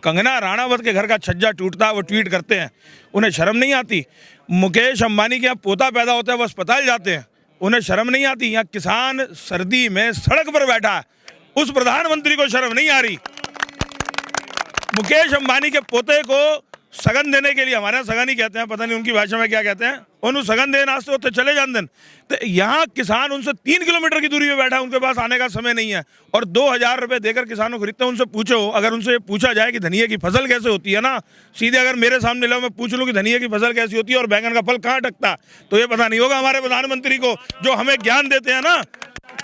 कंगना राणावत के घर का छज्जा टूटता है, वो ट्वीट करते हैं, उन्हें शर्म नहीं आती। मुकेश अंबानी के यहाँ पोता पैदा होता है, वो अस्पताल जाते हैं, उन्हें शर्म नहीं आती। यहाँ किसान सर्दी में सड़क पर बैठा है, उस प्रधानमंत्री को शर्म नहीं आ रही। मुकेश अंबानी के पोते को सगन देने के लिए, हमारे यहाँ सगन ही कहते हैं, पता नहीं उनकी भाषा में क्या कहते हैं, उन्होंने सगन देना तो उत्ते चले जान देन। तो यहाँ किसान उनसे 3 किलोमीटर की दूरी पे बैठा है, उनके पास आने का समय नहीं है, और 2000 रुपये देकर किसानों को खरीदते हैं। उनसे पूछो, अगर उनसे पूछा जाए कि धनिया की फसल कैसे होती है ना, सीधे अगर मेरे सामने लो, मैं पूछ लूँ कि धनिया की फसल कैसी होती है और बैंगन का फल कहाँ टकता, तो ये पता नहीं होगा हमारे प्रधानमंत्री को। जो हमें ज्ञान देते हैं ना,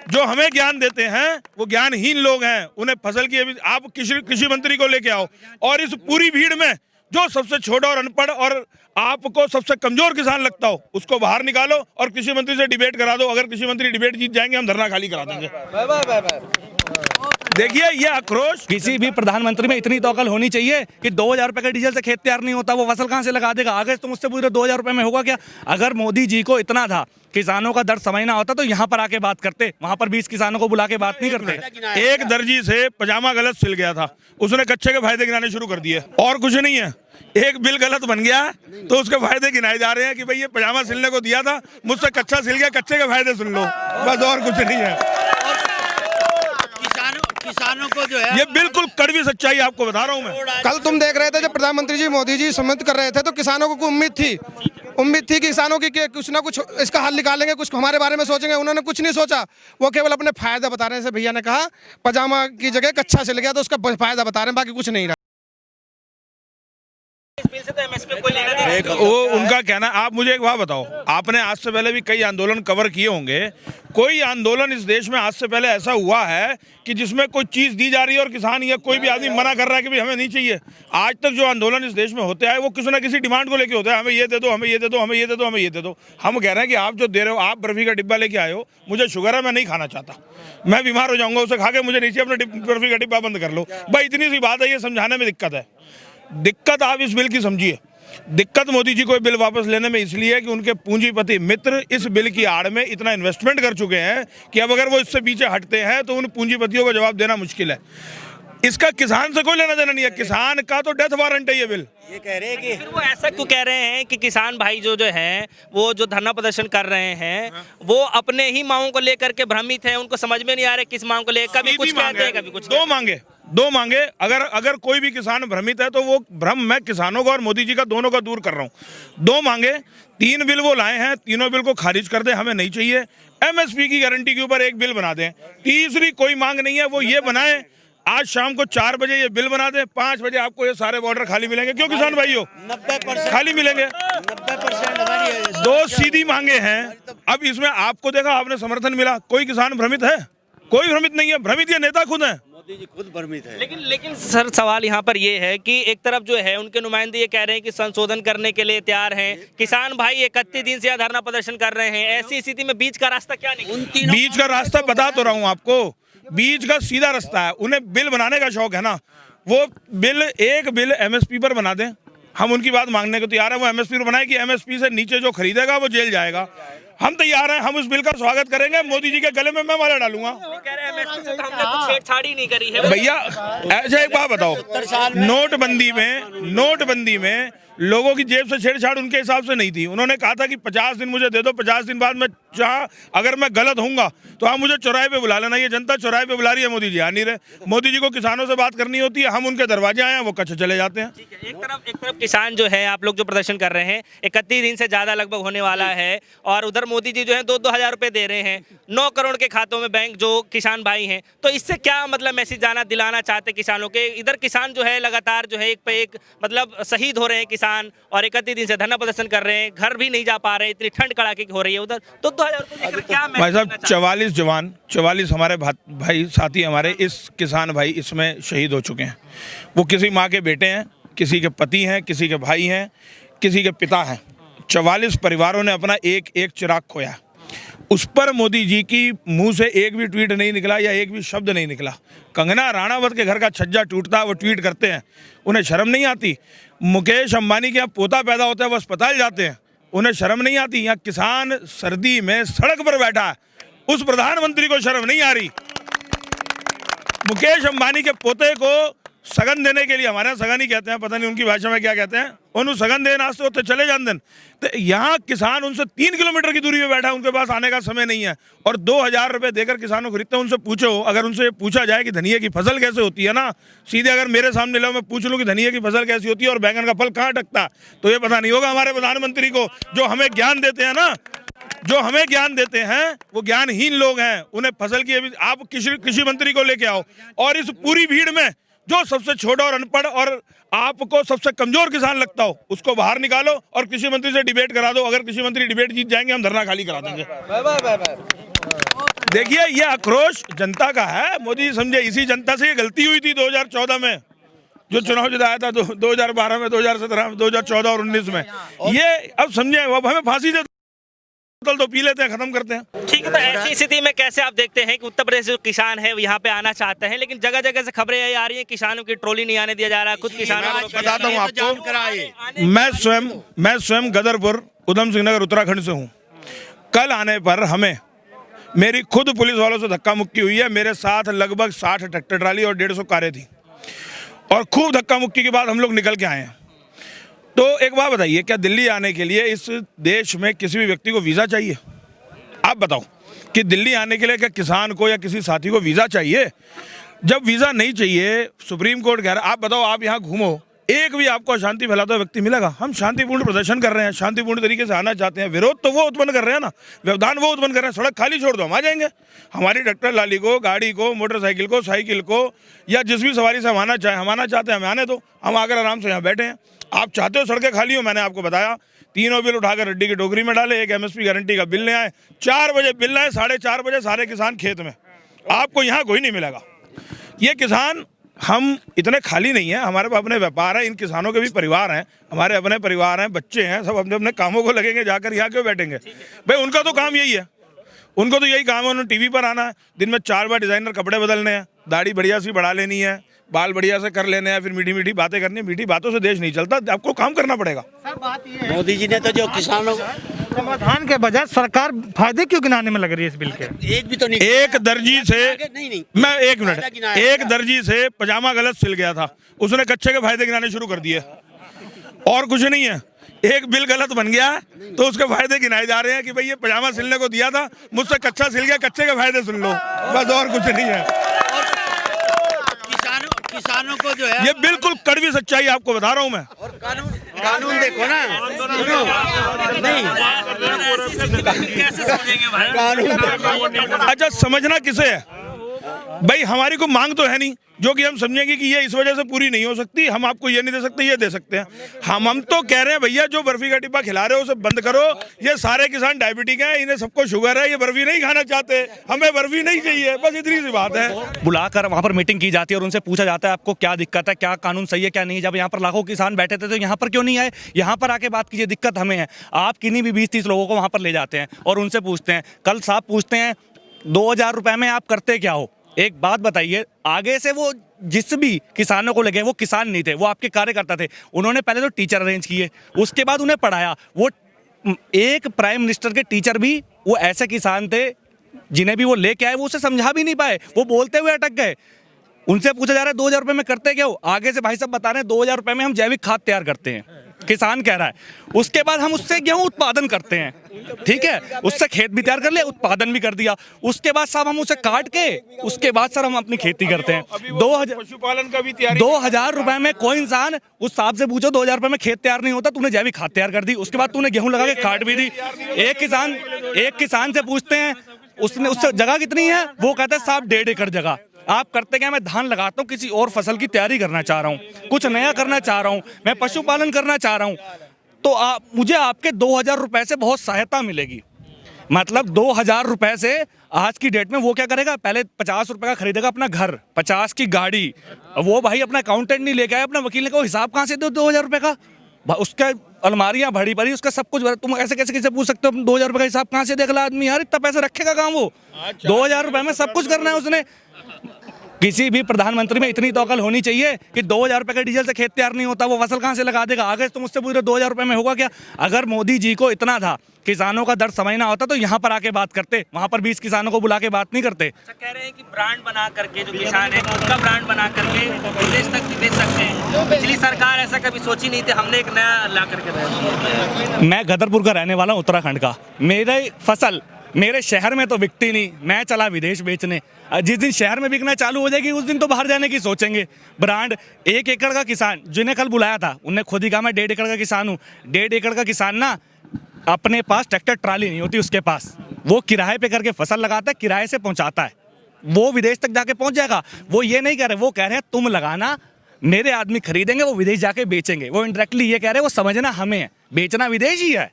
जो हमें ज्ञान देते हैं, वो ज्ञानहीन लोग हैं। उन्हें फसल की, आप कृषि मंत्री को लेके आओ और इस पूरी भीड़ में जो सबसे छोटा और अनपढ़ और आपको सबसे कमजोर किसान लगता हो, उसको बाहर निकालो और कृषि मंत्री से डिबेट करा दो। अगर कृषि मंत्री डिबेट जीत जाएंगे, हम धरना खाली करा देंगे। देखिए, ये आक्रोश किसी भी प्रधानमंत्री में इतनी तो अकल होनी चाहिए कि 2000 रुपए के डीजल से खेत तैयार नहीं होता, वो फसल कहाँ से लगा देगा। आगे तो मुझसे पूछो 2000 रुपए में होगा क्या। अगर मोदी जी को इतना था, किसानों का दर्द समझना होता, तो यहाँ पर आके बात करते, वहां पर 20 किसानों को बुला के बात नहीं करते। एक दर्जी से पजामा गलत सिल गया था, उसने कच्चे के फायदे गिनाने शुरू कर दिए, और कुछ नहीं है। एक बिल गलत बन गया तो उसके फायदे गिनाए जा रहे हैं कि भाई ये पजामा सिलने को दिया था, मुझसे कच्चा सिल गया, कच्चे के फायदे सुन लो, बस, और कुछ नहीं है। किसानों को जो है, ये बिल्कुल कड़वी सच्चाई आपको बता रहा हूँ मैं। कल तुम देख रहे थे जब प्रधानमंत्री जी मोदी जी सम्मिलित कर रहे थे, तो किसानों को उम्मीद थी किसानों की कि कुछ ना कुछ इसका हल निकालेंगे, कुछ हमारे बारे में सोचेंगे। उन्होंने कुछ नहीं सोचा, वो केवल अपने फायदा बता रहे हैं। भैया ने कहा पजामा की जगह कच्चा सिल गया, तो उसका फायदा बता रहे हैं, बाकी कुछ नहीं रहा। वो उनका कहना। आप मुझे एक बात बताओ, आपने आज से पहले भी कई आंदोलन कवर किए होंगे, कोई आंदोलन इस देश में आज से पहले ऐसा हुआ है कि जिसमें कोई चीज दी जा रही है और किसान या कोई भी आदमी मना कर रहा है कि भाई हमें नहीं चाहिए। आज तक जो आंदोलन इस देश में होते हैं, वो किसी ना किसी डिमांड को लेके होता है, हमें ये दे दो, हमें ये दे दो, हमें ये दे दो, हमें ये दे दो। हम कह रहे हैं कि आप जो दे रहे हो, आप बर्फी का डिब्बा लेके आए हो, मुझे शुगर है, मैं नहीं खाना चाहता, मैं बीमार हो जाऊंगा, उसे खा के मुझे नीचे अपने बर्फी का डिब्बा बंद कर लो। भाई इतनी सी बात है, ये समझाने में दिक्कत है। दिक्कत आप इस बिल की समझिए। दिक्कत मोदी जी को बिल वापस लेने में इसलिए है कि उनके पूंजीपति मित्र इस बिल की आड़ में इतना इन्वेस्टमेंट कर चुके हैं कि अब अगर वो इससे पीछे हटते हैं तो उन पूंजीपतियों को जवाब देना मुश्किल है। इसका किसान से कोई लेना देना नहीं है, किसान का तो डेथ वारंट है ये बिल। ये कह रहे हैं कि फिर वो ऐसा क्यों कह रहे हैं कि किसान भाई जो हैं, वो जो धरना प्रदर्शन कर रहे हैं, वो अपने ही मांगों को लेकर के भ्रमित हैं, उनको समझ में नहीं आ रहा किस मांग को लेकर, कभी कुछ कहते हैं, कभी कुछ। दो मांगे। अगर कोई भी किसान भ्रमित है तो वो भ्रम मैं किसानों का और मोदी जी का दोनों का दूर कर रहा हूँ। 2 मांगे, 3 बिल वो लाए हैं, तीनों बिल को खारिज कर दे, हमें नहीं चाहिए। एमएसपी की गारंटी के ऊपर 1 बिल बना दें। तीसरी कोई मांग नहीं है, वो ये बनाए आज शाम को 4 बजे ये बिल बना दें, 5 बजे आपको ये सारे बॉर्डर खाली मिलेंगे। क्यों किसान भाइयों, 90% खाली मिलेंगे। 90% हमारी 2 सीधी मांगे हैं। अब इसमें आपको देखा, आपने समर्थन मिला, कोई किसान भ्रमित है? कोई भ्रमित नहीं है, भ्रमित ये नेता खुद है। मोदी जी खुद भ्रमित है। लेकिन सर, सवाल यहाँ पर ये है कि एक तरफ जो है उनके नुमाइंदे ये कह रहे हैं कि संशोधन करने के लिए तैयार हैं, किसान भाई 31 दिन से धरना प्रदर्शन कर रहे हैं। ऐसी स्थिति में बीच का रास्ता क्या निकला? बीच का रास्ता बता तो रहा हूँ आपको, बीच का सीधा रास्ता है। उन्हें बिल बनाने का शौक है ना, वो एक बिल एमएसपी पर बना दें, हम उनकी बात मांगने को तैयार है। वो एमएसपी पर बनाए कि एमएसपी से नीचे जो खरीदेगा वो जेल जाएगा, हम तैयार हैं, हम उस बिल का स्वागत करेंगे। मोदी जी के गले में मैं माला डालूंगा। वो कह रहे हैं एमएसपी से तो हमने कुछ छेड़छाड़ी नहीं करी है। भैया ऐसा एक बात बताओ, नोटबंदी में लोगों की जेब से छेड़छाड़ उनके हिसाब से नहीं थी। उन्होंने कहा था कि 50 दिन मुझे दे दो, 50 दिन बाद मैं अगर मैं गलत होऊंगा तो आप मुझे चौराहे पे बुला लेना। ये जनता चौराहे पे बुला रही है, मोदी जी आ नहीं रहे। मोदी जी को किसानों से बात करनी होती है, हम उनके दरवाजे आए हैं, वो कच्छ चले जाते हैं। एक तरफ किसान जो है, आप लोग जो प्रदर्शन कर रहे हैं, 31 दिन से ज्यादा लगभग होने वाला है, और उधर मोदी जी जो है 2-2 हजार रुपए दे रहे हैं, 9 करोड़ के खातों में बैंक जो किसान भाई हैं। तो इससे क्या मतलब मैसेज दिलाना चाहते किसानों के? इधर किसान जो है लगातार जो है एक पे एक मतलब शहीद हो रहे हैं किसान, और 31 दिन से धरना प्रदर्शन कर रहे हैं, घर भी नहीं जा पा रहे, इतनी ठंड कड़ाके की हो रही है उधर। तो 2000 रुपए क्या भाई साहब, 44 जवान, 44 हमारे भाई साथी हमारे इस किसान भाई इसमें शहीद हो चुके हैं। वो किसी माँ के बेटे हैं, किसी के पति हैं, किसी के भाई हैं, किसी के पिता हैं। 44 परिवारों ने अपना एक एक चिराग खोया। उस पर मोदी जी की मुंह से एक भी ट्वीट नहीं निकला या एक भी शब्द नहीं निकला। कंगना राणावत के घर का छज्जा टूटता है, वो ट्वीट करते हैं, उन्हें शर्म नहीं आती। मुकेश अंबानी के यहाँ पोता पैदा होता है, वो अस्पताल जाते हैं, उन्हें शर्म नहीं आती। यहाँ किसान सर्दी में सड़क पर बैठा है, उस प्रधानमंत्री को शर्म नहीं आ रही। मुकेश अंबानी के पोते को सगन देने के लिए, हमारे यहाँ सगन ही कहते हैं, पता नहीं उनकी भाषा में क्या कहते हैं, उन्होंने सगन देने आस्ते होते चले जान देन। तो यहाँ किसान उनसे 3 किलोमीटर की दूरी पे बैठा है, उनके पास आने का समय नहीं है और 2000 रुपये देकर किसानों को खरीदते हैं। उनसे पूछो, अगर उनसे पूछा जाए कि धनिया की फसल कैसे होती है ना, सीधे अगर मेरे सामने लो मैं पूछ लूँ कि धनिया की फसल कैसी होती है और बैंगन का फल कहाँ अटकता है, तो ये पता नहीं होगा हमारे प्रधानमंत्री को। जो हमें ज्ञान देते हैं ना, जो हमें ज्ञान देते हैं वो ज्ञानहीन लोग हैं। उन्हें फसल की, आप कृषि मंत्री को लेके आओ और इस पूरी भीड़ में जो सबसे छोटा और अनपढ़ और आपको सबसे कमजोर किसान लगता हो उसको बाहर निकालो और कृषि मंत्री से डिबेट करा दो। अगर कृषि मंत्री डिबेट जीत जाएंगे हम धरना खाली करा देंगे। देखिए ये आक्रोश जनता का है। मोदी जी समझे, इसी जनता से ये गलती हुई थी 2014 में जो चुनाव जिताया था, 2012 में, 2017 में, 2014 और 19 में। ये अब समझे, अब हमें फांसी दे तो पी लेते हैं, खत्म करते हैं। ठीक है, तो ऐसी स्थिति में कैसे आप देखते हैं कि उत्तर प्रदेश जो किसान है वो यहाँ पे आना चाहते हैं, लेकिन जगह जगह से खबरें ये आ रही हैं किसानों की ट्रॉली नहीं आने दिया जा रहा है, खुद किसानों को बताता हूँ आपको, मैं स्वयं गदरपुर उधम सिंह नगर उत्तराखंड से हूँ। कल आने पर हमें मेरी खुद पुलिस वालों से धक्का मुक्की हुई है। मेरे साथ लगभग 60 ट्रैक्टर ट्राली और 150 कारें थी और खूब धक्का मुक्की के बाद हम लोग निकल के आए हैं। तो एक बात बताइए, क्या दिल्ली आने के लिए इस देश में किसी भी व्यक्ति को वीज़ा चाहिए? आप बताओ कि दिल्ली आने के लिए क्या किसान को या किसी साथी को वीज़ा चाहिए? जब वीज़ा नहीं चाहिए, सुप्रीम कोर्ट कह रहा है, आप बताओ, आप यहाँ घूमो, एक भी आपको अशांति फैलाता हुआ व्यक्ति मिलेगा? हम शांतिपूर्ण प्रदर्शन कर रहे हैं, शांतिपूर्ण तरीके से आना चाहते हैं। विरोध तो वो उत्पन्न कर रहे हैं ना, व्यवधान वो उत्पन्न कर रहे हैं। सड़क खाली छोड़ दो, हम आ जाएंगे। हमारी ट्रैक्टर लाली को, गाड़ी को, मोटरसाइकिल को, साइकिल को या जिस भी सवारी से हम आना चाहते हैं, हमें आने दो। हम आकर आराम से यहाँ बैठे हैं। आप चाहते हो सड़कें खाली हो? मैंने आपको बताया, तीनों बिल उठाकर रड्डी की टोकरी में डाले, एक MSP गारंटी का बिल ले आए, 4 बजे बिल लाए, 4:30 बजे सारे किसान खेत में। आपको यहाँ कोई नहीं मिलेगा। ये किसान, हम इतने खाली नहीं हैं, हमारे पास अपने व्यापार है, इन किसानों के भी परिवार हैं, हमारे अपने परिवार हैं, बच्चे हैं, सब अपने अपने कामों को लगेंगे। जाकर यहाँ क्यों बैठेंगे भाई? उनका तो काम यही है, उनको तो यही काम है। उन्होंने टीवी पर आना है, दिन में 4 बार डिजाइनर कपड़े बदलने हैं, दाढ़ी बढ़िया सी बढ़ा लेनी है, बाल बढ़िया से कर लेने हैं, फिर मीठी मीठी बातें करनी है। मीठी बातों से देश नहीं चलता, आपको काम करना पड़ेगा। मोदी जी ने तो जो किसानों समाधान के बजाय सरकार फायदे क्यों गिनाने में लग रही है इस बिल के? एक भी तो नहीं। एक दर्जी से नहीं मैं 1 मिनट, एक दर्जी से पजामा गलत सिल गया था, उसने कच्चे के फायदे गिनाने शुरू कर दिए और कुछ नहीं है। एक बिल गलत बन गया तो उसके फायदे गिनाए जा रहे हैं कि भाई ये पजामा सिलने को दिया था, मुझसे कच्चा सिल गया, कच्चे के फायदे सुन लो, बस और कुछ नहीं है। किसानों को जो है ये बिल्कुल कड़वी सच्चाई आपको बता रहा हूं मैं। और कानून देखो ना, नहीं अच्छा समझना किसे है भाई? हमारी कोई मांग तो है नहीं जो कि हम समझेंगे कि ये इस वजह से पूरी नहीं हो सकती, हम आपको ये नहीं दे सकते, ये दे सकते हैं। हम तो कह रहे हैं भैया जो बर्फी का डिब्बा खिला रहे हो उसे बंद करो। ये सारे किसान डायबिटिक हैं, इन्हें सबको शुगर है, ये बर्फी नहीं खाना चाहते, हमें बर्फी नहीं चाहिए, बस इतनी सी बात है। बुलाकर वहाँ पर मीटिंग की जाती है और उनसे पूछा जाता है आपको क्या दिक्कत है, क्या कानून सही है, क्या नहीं। जब यहाँ पर लाखों किसान बैठे थे तो यहाँ पर क्यों नहीं आए? यहाँ पर आके बात कीजिए, दिक्कत हमें है। आप किन्हीं भी 20-30 लोगों को वहाँ पर ले जाते हैं और उनसे पूछते हैं, कल साहब पूछते हैं 2000 रुपये में आप करते क्या हो? एक बात बताइए, आगे से वो जिस भी किसानों को लगे वो किसान नहीं थे, वो आपके कार्यकर्ता थे। उन्होंने पहले तो टीचर अरेंज किए, उसके बाद उन्हें पढ़ाया। वो एक प्राइम मिनिस्टर के टीचर भी वो ऐसे किसान थे जिन्हें भी वो लेके आए वो उसे समझा भी नहीं पाए, वो बोलते हुए अटक गए। उनसे पूछा जा रहा है 2000 रुपये में करते क्या हो? आगे से भाई साहब बता रहे हैं 2000 रुपये में हम जैविक खाद तैयार करते हैं, किसान कह रहा है। उसके बाद हम उससे गेहूं उत्पादन करते हैं, ठीक है, उससे खेत भी तैयार कर लिया, उत्पादन भी कर दिया। उसके बाद साहब हम उसे काट के उसके बाद सर हम अपनी खेती करते हैं। 2000 पशुपालन का भी तैयारी, 2000 रुपए में कोई इंसान, उस साहब से पूछो 2000 रुपए में खेत तैयार नहीं होता, तूने जैविक खाद तैयार कर दी, उसके बाद तूने गेहूं लगा के काट भी दी। एक किसान से पूछते हैं उसने उससे जगह कितनी है, वो कहता है साहब 1.5 एकड़ जगह। आप करते क्या? मैं धान लगाता हूँ, किसी और फसल की तैयारी करना चाह रहा हूँ, कुछ नया करना चाह रहा हूँ, मैं पशुपालन करना चाह रहा हूँ, तो मुझे आपके 2000 रुपए से बहुत सहायता मिलेगी। मतलब 2000 रुपए से आज की डेट में वो क्या करेगा? पहले 50 रुपए का खरीदेगा अपना घर, 50 की गाड़ी। वो भाई अपना अकाउंटेंट नहीं लेके आया, अपना वकील ने कहा हिसाब कहाँ से दो 2000 रुपए का? उसका अलमारियां भरी भरी, उसका सब कुछ। तुम ऐसे कैसे पूछ सकते हो 2000 रुपए का हिसाब कहाँ से देख ला आदमी? यार इतना पैसा रखेगा कहाँ वो? 2000 रुपए में सब कुछ करना है उसने। किसी भी प्रधानमंत्री में इतनी तो अकल होनी चाहिए कि 2000 रुपए के डीजल से खेत तैयार नहीं होता, वो फसल कहाँ से लगा देगा? आगे तुम मुझसे पूछ रहे 2000 रुपए में होगा क्या? अगर मोदी जी को इतना था किसानों का दर्द समझना होता तो यहाँ पर आके बात करते, वहाँ पर 20 किसानों को बुला के बात नहीं करते। अच्छा, कह रहे हैं कि ब्रांड बना करके जो किसान है खुद का ब्रांड बना करके विदेश तक भी बेच सकते हैं। पिछली सरकार ऐसा कभी सोची नहीं थी, हमने एक नया ला करके दिया। मैं गदरपुर का रहने वाला हूँ, उत्तराखंड का। मेरे फसल मेरे शहर में तो बिकती नहीं, मैं चला विदेश बेचने। जिस दिन शहर में बिकना चालू हो जाएगी उस दिन तो बाहर जाने की सोचेंगे। ब्रांड 1 एकड़ का किसान जिन्हें कल बुलाया था उनने खुद ही कहा मैं 1.5 एकड़ का किसान हूँ। 1.5 एकड़ का किसान ना अपने पास ट्रैक्टर ट्राली नहीं होती उसके पास, वो किराए पे करके फसल लगाता है, किराए से पहुंचाता है, वो विदेश तक जाके पहुंच जाएगा। वो ये नहीं कह रहे, वो कह रहे हैं तुम लगाना, मेरे आदमी खरीदेंगे, वो विदेश जाके बेचेंगे। वो इनडायरेक्टली ये कह रहे हैं वो समझना हमें है, बेचना विदेश ही है।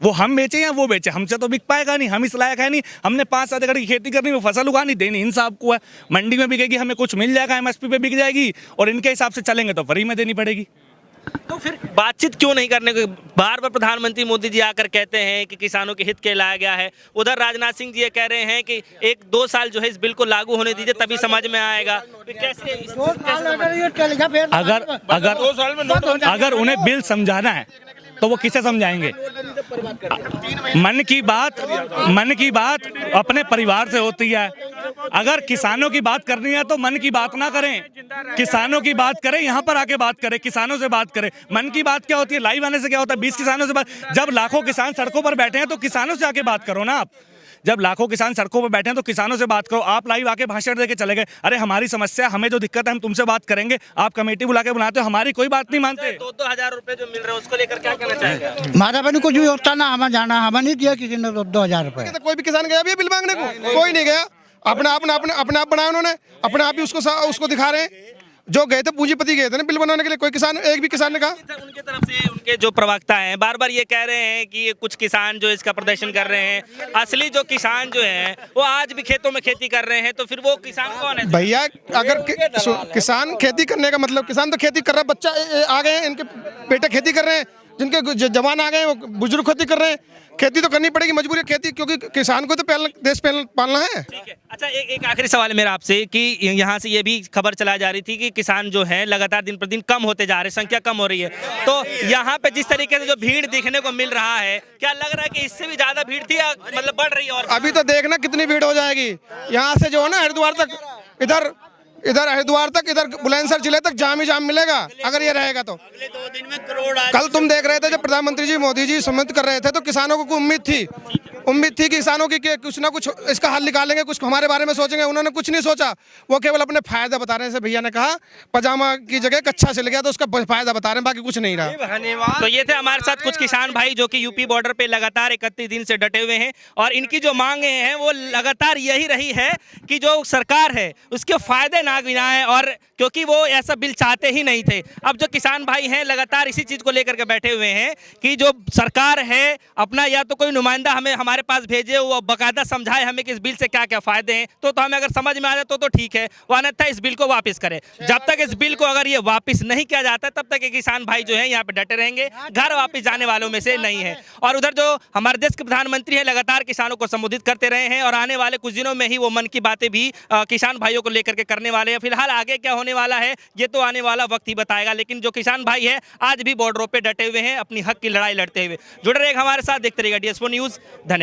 वो हम बेचे या वो बेचे, हमसे तो बिक पाएगा नहीं, हम इस लायक है नहीं। हमने 5-7 एकड़ की खेती करनी, वो फसल उगानी, देनी इन साहब को है। मंडी में बिकेगी, हमें कुछ मिल जाएगा, MSP पे बिक जाएगी, और इनके हिसाब से चलेंगे तो फ्री में देनी पड़ेगी। तो फिर बातचीत क्यों नहीं करने को? बार बार प्रधानमंत्री मोदी जी आकर कहते हैं कि किसानों के हित के लाया गया है। उधर राजनाथ सिंह जी ये कह रहे हैं कि 1-2 साल जो है इस बिल को लागू होने दीजिए तभी समझ में आएगा। तो कैसे अगर उन्हें बिल समझाना है तो वो किसे समझाएंगे? मन की बात अपने परिवार से होती है। अगर किसानों की बात करनी है तो मन की बात ना करें, किसानों की बात करें, यहाँ पर आके बात करें, किसानों से बात करें। मन की बात क्या होती है? लाइव आने से क्या होता है? 20 किसानों से बात। जब लाखों किसान सड़कों पर बैठे हैं तो किसानों से आके बात करो ना आप। जब लाखों किसान सड़कों पर बैठे हैं तो किसानों से बात करो। आप लाइव आके भाषण देके चले गए, अरे हमारी समस्या, हमें जो दिक्कत है हम तुमसे बात करेंगे। आप कमेटी बुला के बुलाते हो, हमारी कोई बात नहीं मानते। 2-2 हजार रुपए जो मिल रहे हैं उसको लेकर क्या कहना चाहेंगे? हमारा बनी कुछ भी होता ना, हमें जाना, हमें नहीं दिया किसी ने 2-2000 रुपए। तो कोई भी किसान गया भी बिल मांगने को? कोई नहीं गया। अपने आप बनाया उन्होंने, अपने आप ही उसको दिखा रहे हैं। जो गए थे पूंजीपति गए थे ना बिल बनाने के लिए, कोई किसान, एक भी किसान ने कहा? उनकी तरफ से उनके जो प्रवक्ता हैं बार बार ये कह रहे हैं कि ये कुछ किसान जो इसका प्रदर्शन कर रहे हैं, असली जो किसान जो हैं वो आज भी खेतों में खेती कर रहे हैं। तो फिर वो किसान कौन है? भैया अगर किसान खेती करने का मतलब, किसान तो खेती कर रहा है, बच्चा आ गए हैं, इनके बेटे खेती कर रहे हैं, जिनके जवान आ गए हैं वो बुजुर्ग खेती कर रहे हैं। खेती तो करनी पड़ेगी, मजबूरी है खेती, क्योंकि किसान को तो देश पालना है। ठीक है। अच्छा, एक आखिरी सवाल है मेरा आपसे कि यहाँ से ये भी खबर चलाई जा रही थी कि किसान जो है लगातार दिन प्रतिदिन कम होते जा रहे हैं, संख्या कम हो रही है। तो यहाँ पे जिस तरीके से जो भीड़ देखने को मिल रहा है, क्या लग रहा है कि इससे भी ज्यादा भीड़ थी या मतलब बढ़ रही है? और अभी तो देखना कितनी भीड़ हो जाएगी। यहाँ से जो है ना हरिद्वार तक, इधर हरिद्वार तक, इधर बुलंदशहर जिले तक जाम ही जाम मिलेगा अगर ये रहेगा तो। अगले 2 दिन में करोड़ कल तुम देख रहे थे जब प्रधानमंत्री जी मोदी जी सम्मिलित कर रहे थे तो किसानों को उम्मीद थी किसानों की कि कुछ ना कुछ इसका हल निकालेंगे, कुछ हमारे बारे में सोचेंगे। उन्होंने कुछ नहीं सोचा, वो केवल अपने फायदा बता रहे हैं। भैया ने कहा पजामा की जगह कच्छा सिल गया तो उसका फायदा बता रहे हैं, बाकी कुछ नहीं रहा। तो ये थे हमारे साथ कुछ किसान भाई जो कि यूपी बॉर्डर पे लगातार 31 दिन से डटे हुए हैं, और इनकी जो मांगे हैं वो लगातार यही रही है कि जो सरकार है उसके फायदे ना गिनाएं, और क्योंकि वो ऐसा बिल चाहते ही नहीं थे। अब जो किसान भाई हैं लगातार इसी चीज को लेकर के बैठे हुए हैं कि जो सरकार है अपना या तो कोई नुमाइंदा हमारे पास भेजे, वो बाकायदा समझाए हमें कि इस बिल से क्या क्या फायदे हैं, तो हमें अगर समझ में आ जाए तो ठीक है, वो अन्यथा इस बिल को वापस करें। जब तक इस बिल को अगर ये वापस नहीं किया जाता तब तक ये किसान भाई जो है यहाँ पे डटे रहेंगे, घर वापस जाने वालों में से नहीं है। और उधर जो हमारे देश के प्रधानमंत्री हैं लगातार किसानों को संबोधित करते रहे हैं, और आने वाले कुछ दिनों में ही वो मन की बातें भी किसान भाइयों को लेकर के करने वाले हैं। फिलहाल आगे क्या होने वाला है ये तो आने वाला वक्त ही बताएगा, लेकिन जो किसान भाई है आज भी बॉर्डरों पे डटे हुए हैं, अपनी हक की लड़ाई लड़ते हुए। जुड़े रहिएगा हमारे साथ, देखते रहिएगा DS4 न्यूज़। धन्यवाद।